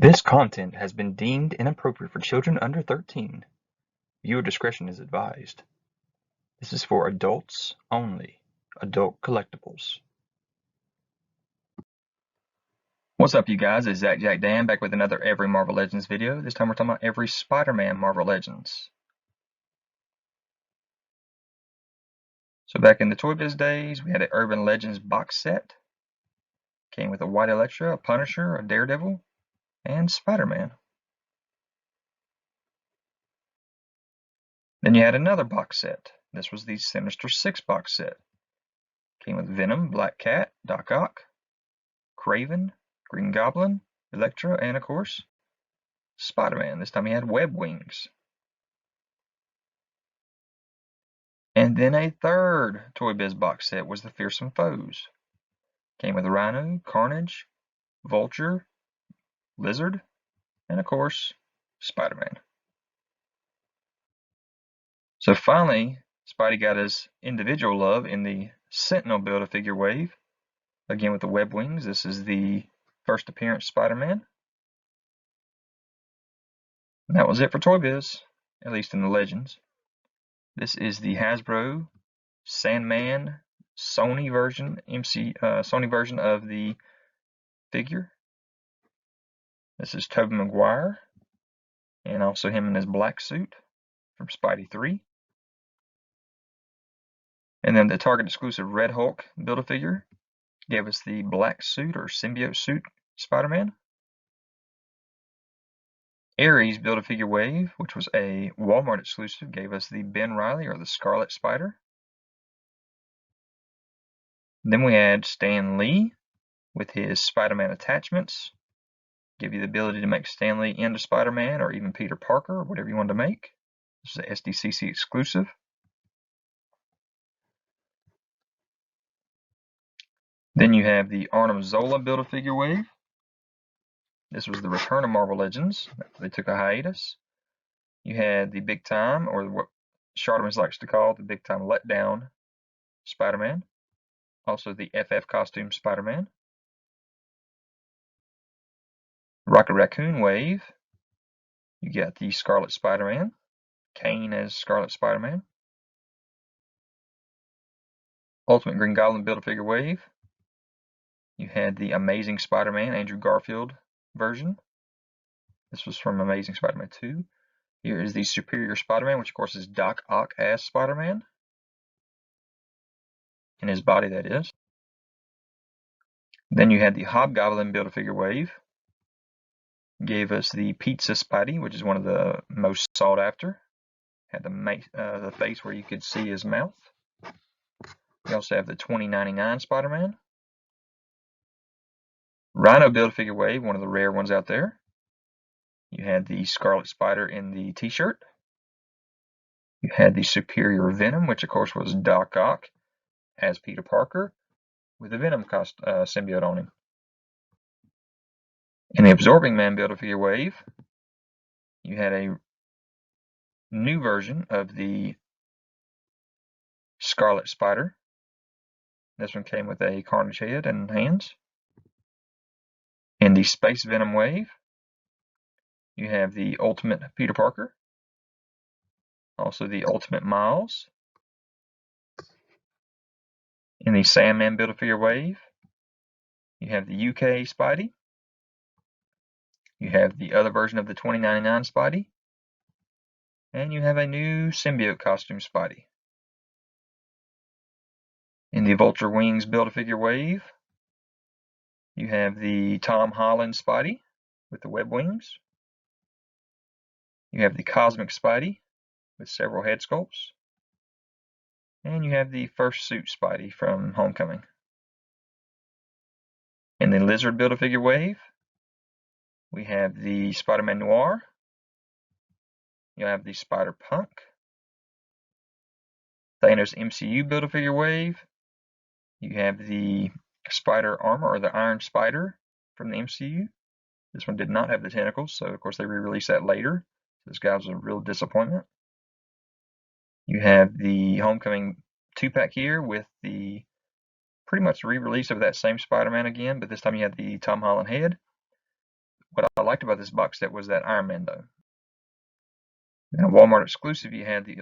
This content has been deemed inappropriate for children under 13. Viewer discretion is advised. This is for adults only. Adult collectibles. What's up, you guys? It's ZacJacDan back with another Every Marvel Legends video. This time we're talking about every Spider-Man Marvel Legends. So back in the Toybiz days, we had an Urban Legends box set. Came with a White Electra, a Punisher, a Daredevil, and Spider-Man. Then you had another box set. This was the Sinister Six box set. Came with Venom, Black Cat, Doc Ock, Kraven, Green Goblin, Electra, and of course, Spider-Man. This time he had web wings. And then a third Toy Biz box set was the Fearsome Foes. Came with Rhino, Carnage, Vulture, Lizard, and of course, Spider-Man. So finally, Spidey got his individual love in the Sentinel Build-A-Figure wave. Again with the web wings. This is the first appearance Spider-Man. And that was it for Toy Biz, at least in the Legends. This is the Hasbro Sandman Sony version, Sony version of the figure. This is Tobey Maguire, and also him in his black suit from Spidey 3. And then the Target exclusive Red Hulk Build-A-Figure gave us the black suit or symbiote suit Spider-Man. Ares Build-A-Figure Wave, which was a Walmart exclusive, gave us the Ben Reilly or the Scarlet Spider. Then we had Stan Lee with his Spider-Man attachments. Give you the ability to make Stan Lee into Spider-Man or even Peter Parker or whatever you want to make. This is an SDCC exclusive. Then you have the Arnim Zola Build-A-Figure Wave. This was the return of Marvel Legends. They took a hiatus. You had the Big Time, or what Charlemagne likes to call the Big Time Letdown Spider-Man. Also the FF costume Spider-Man. Rocket Raccoon Wave. You got the Scarlet Spider-Man. Kane as Scarlet Spider-Man. Ultimate Green Goblin Build-A-Figure Wave. You had the Amazing Spider-Man, Andrew Garfield version. This was from Amazing Spider-Man 2. Here is the Superior Spider-Man, which of course is Doc Ock as Spider-Man. In his body, that is. Then you had the Hobgoblin Build-A-Figure Wave. Gave us the Pizza Spidey, which is one of the most sought after. Had the face where you could see his mouth. We also have the 2099 Spider-Man. Rhino Build-A-Figure Wave, one of the rare ones out there. You had the Scarlet Spider in the t-shirt. You had the Superior Venom, which of course was Doc Ock as Peter Parker with the Venom symbiote on him. In the Absorbing Man Build-A-Figure Wave, you had a new version of the Scarlet Spider. This one came with a Carnage head and hands. In the Space Venom Wave, you have the Ultimate Peter Parker. Also the Ultimate Miles. In the Sandman Build-A-Figure Wave, you have the UK Spidey. You have the other version of the 2099 Spidey. And you have a new symbiote costume Spidey. In the Vulture Wings Build-A-Figure Wave, you have the Tom Holland Spidey with the web wings. You have the Cosmic Spidey with several head sculpts. And you have the First Suit Spidey from Homecoming. In the Lizard Build-A-Figure Wave, we have the Spider-Man Noir. You have the Spider-Punk. Thanos MCU Build-A-Figure Wave. You have the Spider Armor or the Iron Spider from the MCU. This one did not have the tentacles, so of course they re-released that later. This guy was a real disappointment. You have the Homecoming 2-pack here with the pretty much re-release of that same Spider-Man again, but this time you have the Tom Holland head. what I liked about this box set was that Iron Man, though. Now, Walmart exclusive, you had the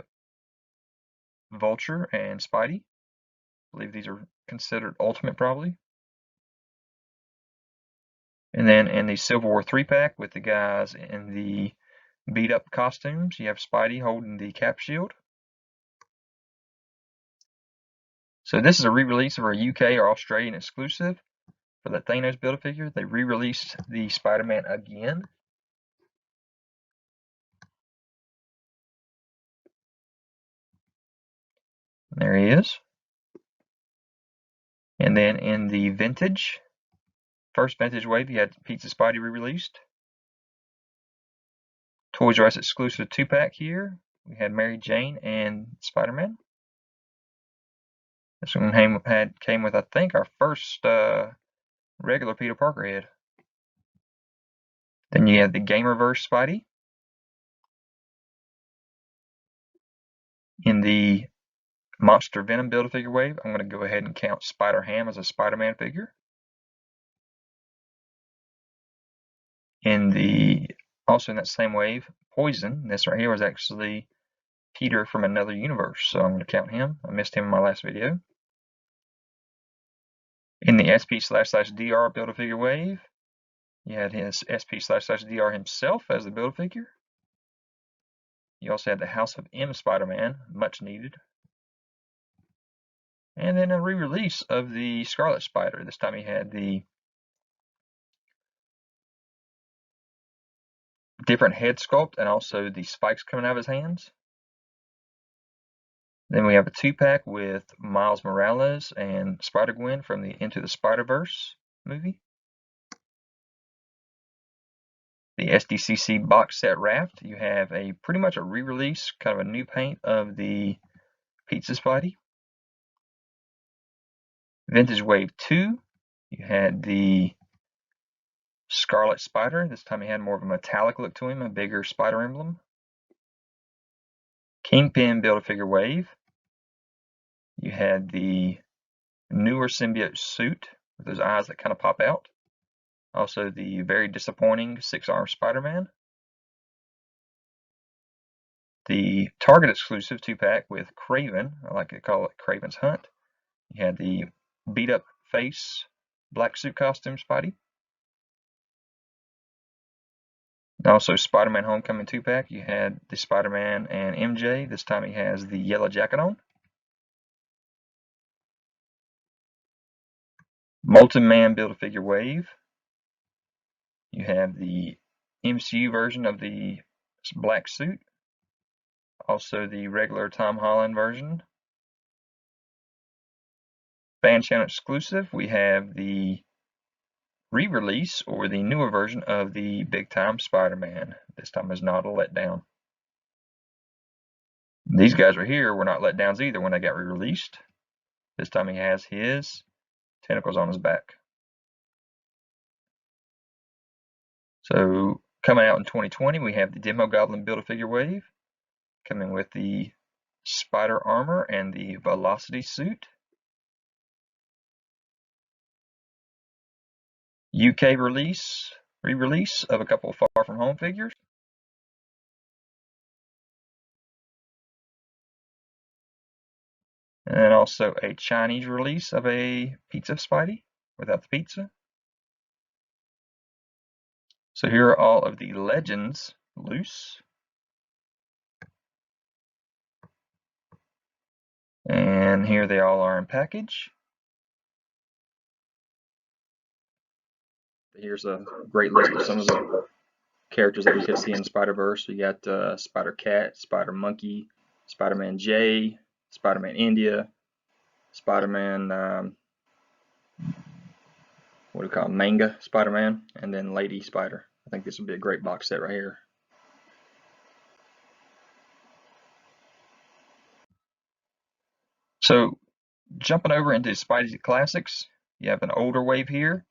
Vulture and Spidey. I believe these are considered Ultimate, probably. And then in the Civil War 3-pack with the guys in the beat-up costumes, you have Spidey holding the cap shield. So this is a re-release of our UK or Australian exclusive for the Thanos Build-A-Figure. They re-released the Spider-Man again. There he is. And then in the vintage, first vintage wave, you had Pizza Spidey re-released. Toys R Us exclusive 2-pack here. We had Mary Jane and Spider-Man. This one came with, I think, our first regular Peter Parker head. Then you have the Gamerverse Spidey. In the Monster Venom Build-A-Figure wave, I'm going to go ahead and count Spider-Ham as a Spider-Man figure. Also in that same wave, Poison. This right here was actually Peter from another universe, so I'm going to count him. I missed him in my last video. In the SP//DR Build-A-Figure wave, you had his SP//DR himself as the Build-A-Figure. You also had the House of M Spider-Man, much needed. And then a re-release of the Scarlet Spider. This time he had the different head sculpt and also the spikes coming out of his hands. Then we have a 2-pack with Miles Morales and Spider-Gwen from the Into the Spider-Verse movie. The SDCC box set Raft, you have pretty much a re-release, kind of a new paint of the Pizza Spidey. Vintage Wave 2, you had the Scarlet Spider. This time he had more of a metallic look to him, a bigger spider emblem. Kingpin Build-A-Figure wave. You had the newer symbiote suit with those eyes that kind of pop out. Also the very disappointing 6-armed Spider-Man. The Target exclusive 2-pack with Kraven, I like to call it Kraven's Hunt. You had the beat up face black suit costume Spidey. Also Spider-Man Homecoming 2-pack, you had the Spider-Man and MJ. This time he has the yellow jacket on. Molten Man Build-A-Figure wave. You have the MCU version of the black suit. Also the regular Tom Holland version. Fan channel exclusive, we have the re-release or the newer version of the Big Time Spider-Man. This time is not a letdown. These guys right here were not letdowns either when they got re-released. This time he has his tentacles on his back. So coming out in 2020, we have the Demo Goblin Build-A-Figure wave, coming with the spider armor and the velocity suit. UK re-release of a couple of Far From Home figures. And then also a Chinese release of a Pizza Spidey without the pizza. So here are all of the Legends loose. And here they all are in package. Here's a great list of some of the characters that we could see in Spider-Verse. We got Spider-Cat, Spider-Monkey, Spider-Man J, Spider-Man India, Spider-Man, what do we call it, Manga Spider-Man, and then Lady Spider. I think this would be a great box set right here. So jumping over into Spidey Classics, you have an older wave here,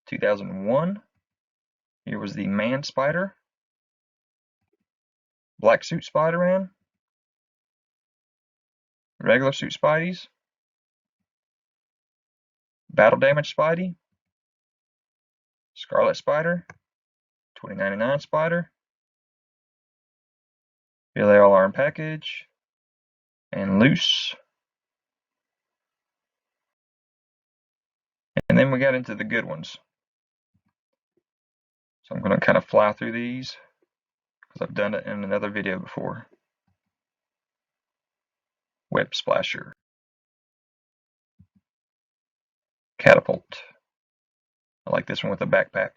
2001. Here was the Man Spider, Black Suit Spider-Man, regular suit Spideys, Battle Damage Spidey, Scarlet Spider, 2099 Spider. Here they all are in package and loose. And then we got into the good ones. So I'm going to kind of fly through these because I've done it in another video before. Web Splasher. Catapult. I like this one with a backpack.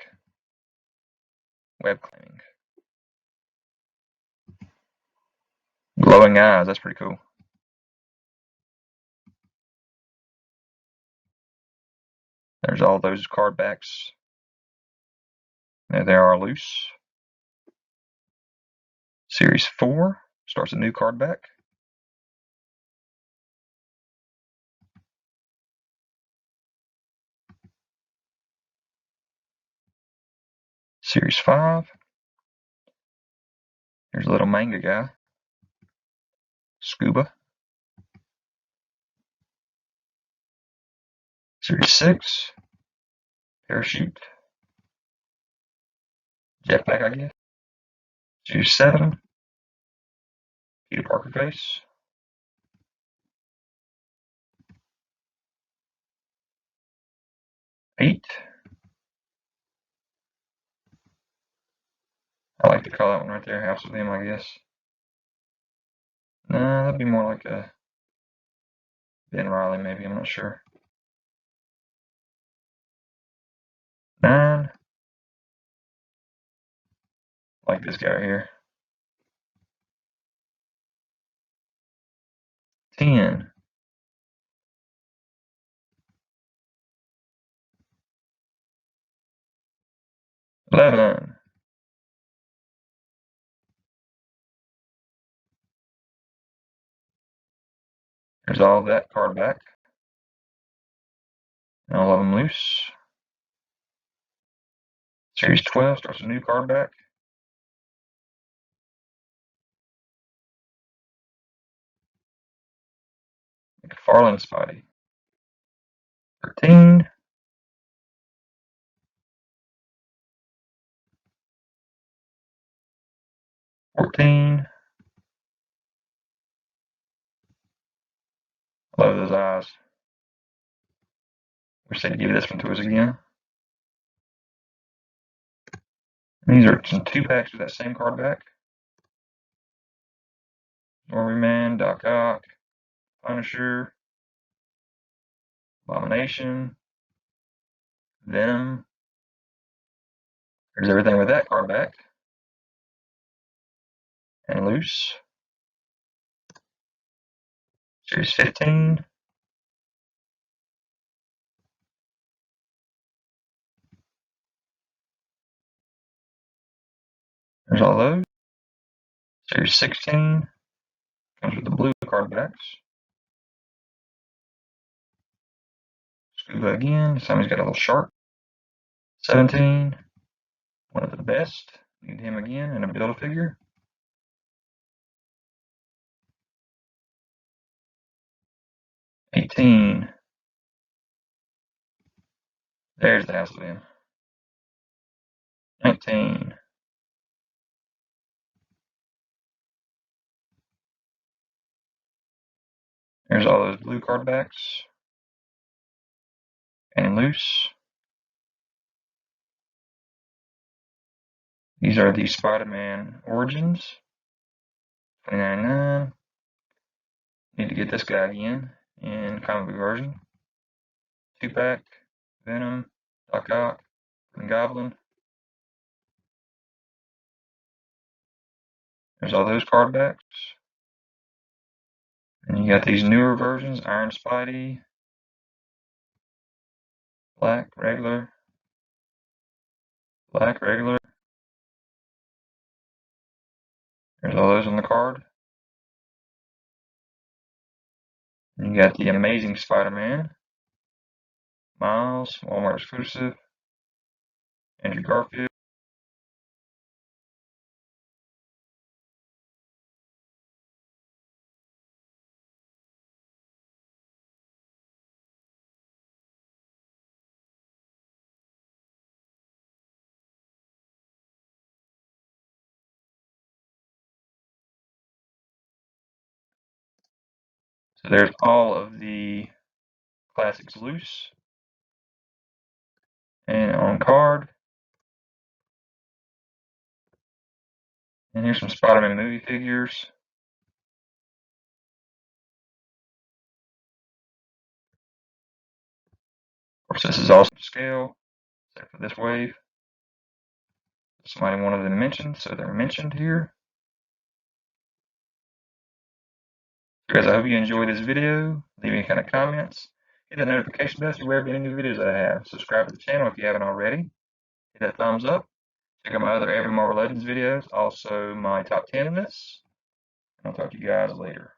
Web Claiming. Glowing Eyes, that's pretty cool. There's all those card backs. There they are loose. Series 4 starts a new card back. Series 5. Here's a little manga guy. Scuba. Series 6. Parachute. Jetpack, I guess. Series 7. Peter Parker face. 8. I like to call that one right there House of M, I guess. No, that'd be more like a Ben Riley, maybe. I'm not sure. 9. Like this guy right here. 10. 11. There's all that card back. And all of them loose. Series 12 starts a new card back. McFarlane Spidey. 13. 14. Love those eyes. Wish they'd give this one to us again. And these are some 2-packs with that same card back. Man, Doc Ock, Punisher, Abomination, Venom. There's everything with that card back. And loose. Series 15. There's all those. Series 16. Comes with the blue card backs. Scuba again. This time he's got a little shark. 17. One of the best. Need him again in a Build-A-Figure. 18. There's the House of M. 19. There's all those blue card backs. And loose. These are the Spiderman Origins. $20.99. Need to get this guy again in comic book version. 2-pack, Venom, Doc Ock, and Goblin. There's all those card backs. And you got these newer versions, Iron Spidey, black, regular, black, regular. There's all those on the card. And you got the Amazing Spider-Man, Miles, Walmart exclusive, Andrew Garfield. So there's all of the classics loose and on card. And here's some Spider-Man movie figures. Of course, this is also to scale, except for this wave. Somebody wanted them mentioned, so they're mentioned here. So guys, I hope you enjoyed this video. Leave any kind of comments. Hit that notification bell so you're aware of any new videos that I have. Subscribe to the channel if you haven't already. Hit that thumbs up. Check out my other Every Marvel Legends videos, also my top 10 lists. I'll talk to you guys later.